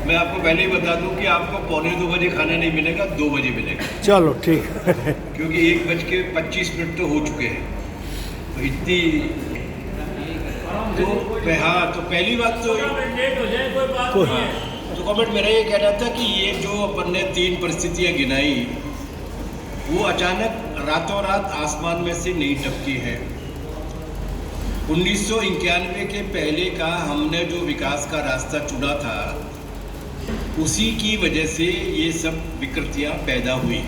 मैं आपको पहले ही बता दूं कि आपको 1:45 खाना नहीं मिलेगा, 2 बजे मिलेगा। चलो ठीक है। क्योंकि 1:25 तो हो चुके हैं, तो इतनी तो पहली बात तो कमेंट मेरा ये कहना था कि ये जो अपन ने 3 परिस्थितियां गिनाई, वो अचानक रातों रात आसमान में से नहीं टपकी है। 1991 के पहले का हमने जो विकास का रास्ता चुना था, उसी की वजह से ये सब विकृतियां पैदा हुई।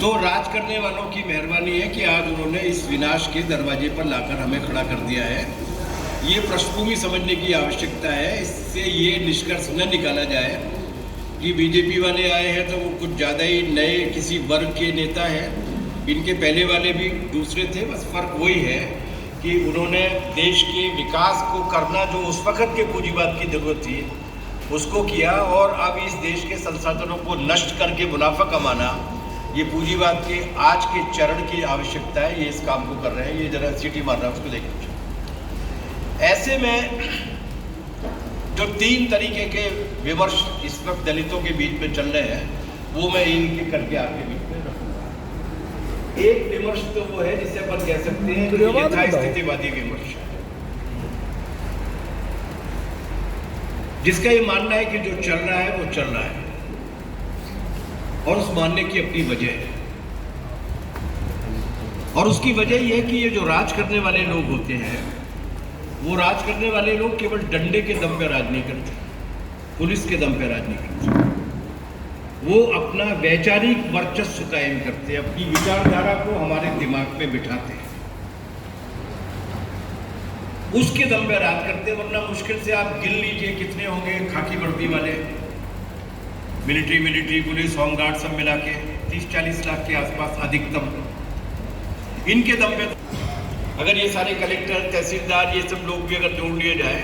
तो राज करने वालों की मेहरबानी है कि आज उन्होंने इस विनाश के दरवाजे पर लाकर हमें खड़ा कर दिया है। ये पृष्ठभूमि समझने की आवश्यकता है। इससे ये निष्कर्ष न निकाला जाए कि बीजेपी वाले आए हैं तो वो कुछ ज़्यादा ही नए किसी वर्ग के नेता हैं। इनके पहले वाले भी दूसरे थे, बस फर्क वही है कि उन्होंने देश के विकास को करना जो उस वक्त के पूंजीवाद की जरूरत थी उसको किया, और अब इस देश के संसाधनों को नष्ट करके मुनाफा कमाना, ये पूंजीवाद के आज के चरण की आवश्यकता है। ये इस काम को कर रहे हैं। ये जरा सीटी मार रहा है, उसको देखिए। ऐसे में जो 3 तरीके के विमर्श इस वक्त दलितों के बीच में चल रहे हैं, वो मैं इनके करके आपके बीच में रखूंगा। एक विमर्श तो वो है जिसे अपन कह सकते हैं कि यथास्थितिवादी विमर्श, जिसका ये मानना है कि जो चल रहा है वो चल रहा है, और उस मानने की अपनी वजह है। और उसकी वजह यह है कि ये जो राज करने वाले लोग होते हैं, वो राज करने वाले लोग केवल डंडे के दम पे राज नहीं करते, पुलिस के दम पे राज नहीं करते। वो अपना वैचारिक वर्चस्व कायम करते हैं, अपनी विचारधारा को हमारे दिमाग में बिठाते हैं, उसके दम पे राज करते हैं। वरना मुश्किल से आप गिन लीजिए कितने होंगे खाकी वर्दी वाले, मिलिट्री पुलिस, होमगार्ड सब मिला के 30-40 लाख के आसपास अधिकतम। इनके दम पे अगर ये सारे कलेक्टर, तहसीलदार, ये सब लोग भी अगर जोड़ लिए जाए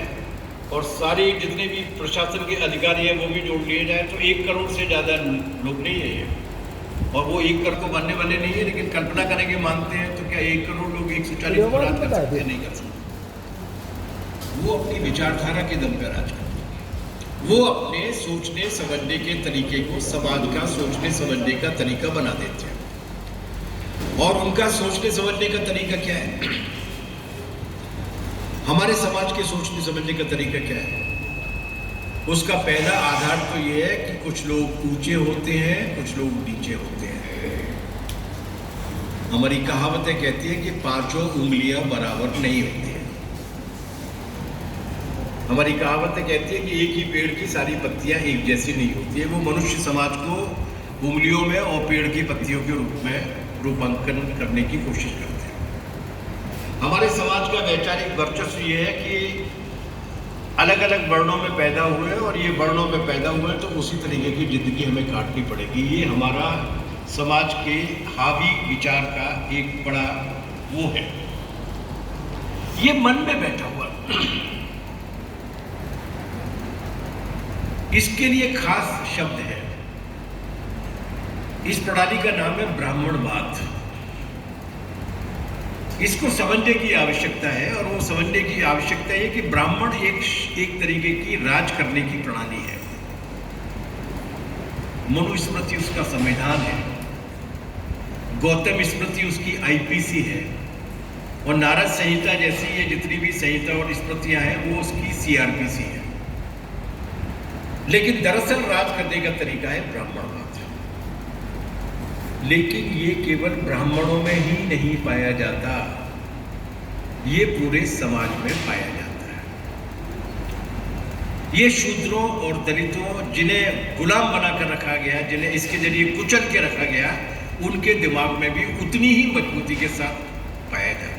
और सारे जितने भी प्रशासन के अधिकारी हैं वो भी जोड़ लिए जाए, तो 1 करोड़ से ज़्यादा लोग नहीं है ये। और वो 1 करोड़ को मानने वाले नहीं है, लेकिन कल्पना करेंगे मानते हैं, तो क्या 1 करोड़ लोग 140 को राज कर सकते हैं? नहीं कर सकते। वो अपनी विचारधारा के दम पर राज करते हैं। वो अपने सोचने समझने के तरीके को समाज का सोचने समझने का तरीका बना देते हैं। और उनका सोचने समझने का तरीका क्या है? हमारे समाज के सोचने समझने का तरीका क्या है? उसका पहला आधार तो ये है कि कुछ लोग ऊंचे होते हैं, कुछ लोग नीचे होते हैं। हमारी कहावतें कहती है कि 5 उंगलियां बराबर नहीं होती हैं। हमारी कहावतें कहती है कि एक ही पेड़ की सारी पत्तियां एक जैसी नहीं होती है। वो मनुष्य समाज को उंगलियों में और पेड़ की पत्तियों के रूप में रूपांकन करने की कोशिश करते हैं। हमारे समाज का वैचारिक वर्चस्व ये है कि अलग अलग वर्णों में पैदा हुए, और ये वर्णों में पैदा हुए तो उसी तरीके की जिंदगी हमें काटनी पड़ेगी। ये हमारा समाज के हावी विचार का एक बड़ा वो है, ये मन में बैठा हुआ। इसके लिए खास शब्द है। इस प्रणाली का नाम है ब्राह्मणवाद। इसको समझने की आवश्यकता है, और वो समझने की आवश्यकता है कि ब्राह्मण एक तरीके की राज करने की प्रणाली है। मनुस्मृति उसका संविधान है, गौतम स्मृति उसकी आईपीसी है, और नारद संहिता जैसी ये जितनी भी संहिता और स्मृतियां हैं वो उसकी सीआरपीसी है। लेकिन दरअसल राज करने का तरीका है ब्राह्मणवाद। लेकिन ये केवल ब्राह्मणों में ही नहीं पाया जाता, ये पूरे समाज में पाया जाता है। ये शूद्रों और दलितों, जिन्हें गुलाम बनाकर रखा गया, जिन्हें इसके जरिए कुचल के रखा गया, उनके दिमाग में भी उतनी ही मजबूती के साथ पाया जाता है।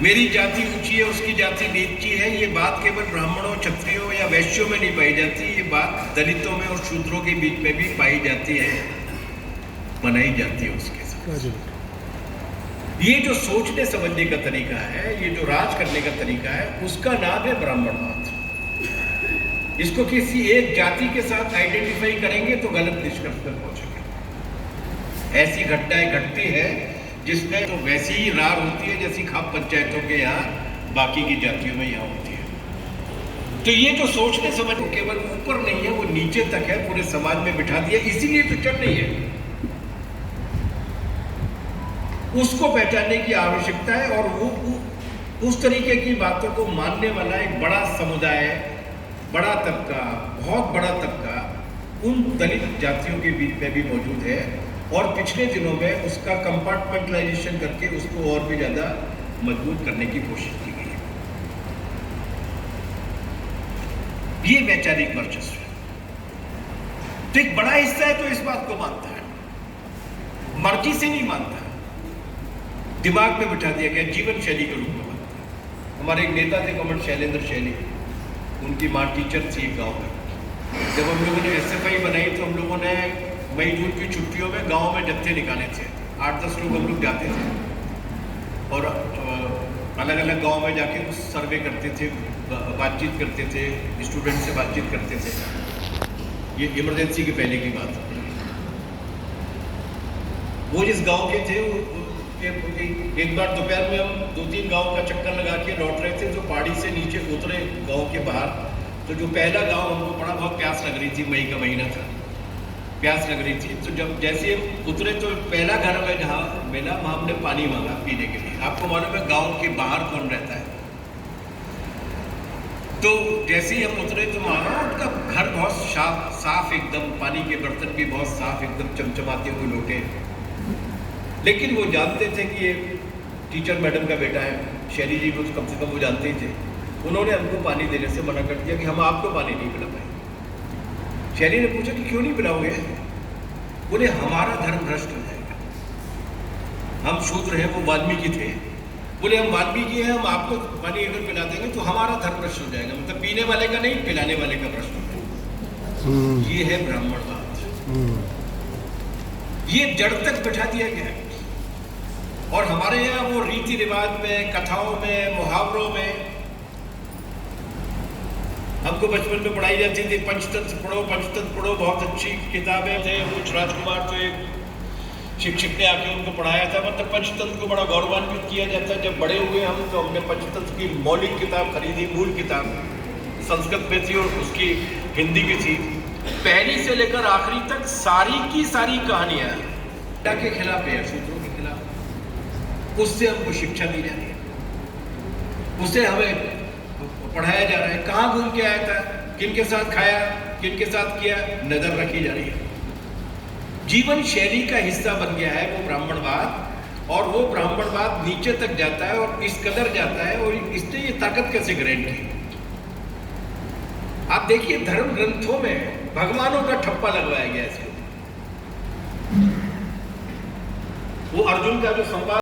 मेरी जाति ऊंची है, उसकी जाति नीची है, ये बात केवल ब्राह्मणों, क्षत्रियों या वैश्यों में नहीं पाई जाती, ये बात दलितों में और शूद्रों के बीच में भी पाई जाती है, बनाई जाती है उसके साथ। ये जो सोचने समझने का तरीका है, ये जो राज करने का तरीका है, उसका नाम है ब्राह्मणवाद। इसको किसी एक जाति के साथ आइडेंटिफाई करेंगे तो गलत निष्कर्ष पर पहुंचेंगे। ऐसी घटनाएं घटती है जिसमें तो वैसी ही रार होती है जैसी खाप पंचायतों के यहाँ बाकी की जातियों में यहाँ होती है। तो ये जो सोचने समझ केवल ऊपर नहीं है, वो नीचे तक है, पूरे समाज में बिठा दिया, इसीलिए तो चढ़ नहीं है। उसको पहचानने की आवश्यकता है और वो उस तरीके की बातों को मानने वाला एक बड़ा समुदाय, बड़ा तबका, बहुत बड़ा तबका उन दलित जातियों के बीच में भी मौजूद है और पिछले दिनों में उसका कंपार्टमेंटलाइजेशन करके उसको और भी ज्यादा मजबूत करने की कोशिश की गई है। ये वैचारिक वर्चस्व है। तो एक बड़ा हिस्सा है तो इस बात को मानता है, मर्जी से नहीं मानता, दिमाग में बिठा दिया गया, जीवन शैली के रूप में मानता है। हमारे एक नेता थे कॉमरेड शैलेंद्र शैली, उनकी माँ टीचर थी गांव में। जब हम लोगों ने SFI बनाई तो हम लोगों ने मई जून की छुट्टियों में गांव में जत्थे निकाले थे। 8-10 लोग हम लोग जाते थे और अलग अलग गांव में जाके कुछ सर्वे करते थे, बातचीत करते थे, स्टूडेंट से बातचीत करते थे। ये इमरजेंसी के पहले की बात है। वो जिस गांव के थे, एक बार दोपहर में हम 2-3 गांव का चक्कर लगा के लौट रहे थे, जो पहाड़ी से नीचे उतरे गांव के बाहर, तो जो पहला गांव हमको पड़ा, बहुत प्यास लग रही थी, मई का महीना था, प्यास लग रही थी। तो जब जैसे उतरे तो पहला घर में जहाँ मिला, वहाँ हमने पानी मांगा पीने के लिए। आपको मालूम है गांव के बाहर कौन रहता है? तो जैसे ही हम उतरे तो मांगा, उनका घर बहुत साफ एकदम, पानी के बर्तन भी बहुत साफ एकदम, चमचमाते हुए लोटे। लेकिन वो जानते थे कि ये टीचर मैडम का बेटा है, शैली जी को कम से कम वो जानते ही थे। उन्होंने हमको पानी देने से मना कर दिया कि हम आपको पानी नहीं पिला पाए। शैली ने पूछा कि क्यों नहीं पिलाओगे? बोले हमारा धर्म भ्रष्ट हो जाएगा। हम शूद्र हैं, वो वाल्मीकि थे। बोले हम वाल्मीकि हैं, हम आपको पानी अगर पिला देंगे तो हमारा धर्म भ्रष्ट हो जाएगा। मतलब पीने वाले का नहीं, पिलाने वाले का भ्रष्ट हो जाएगा। ये है ब्राह्मणवाद। ये जड़ तक बैठा दिया गया है। और हमारे यहाँ वो रीति रिवाज में, कथाओं में, मुहावरों में हमको बचपन में पढ़ाई जाती थी, पंचतंत्र पढ़ो, पंचतंत्र पढ़ो, बहुत अच्छी किताबें थे। कुछ राजकुमार तो एक शिक्षक ने आके उनको पढ़ाया था। मतलब पंचतंत्र को बड़ा गौरवान्वित किया जाता है। जब बड़े हुए हम तो हमने पंचतंत्र की मौलिक किताब खरीदी, मूल किताब संस्कृत में थी और उसकी हिंदी भी थी। पहली से लेकर आखिरी तक सारी की सारी कहानियां के खिलाफ है, शूद्रों के खिलाफ। उससे हमको शिक्षा दी जा रही है, उससे हमें पढ़ाया जा रहा है। कहाँ घूम के आया था, किनके साथ खाया, किनके साथ किया, नजर रखी जा रही है। जीवन शैली का हिस्सा बन गया है वो ब्राह्मणवाद। और वो ब्राह्मणवाद नीचे तक जाता है और इस कदर जाता है, और इसने ये ताकत कैसे ग्रहण की। आप देखिए धर्म ग्रंथों में भगवानों का ठप्पा लगवाया गया है। वो अर्जुन का जो संवाद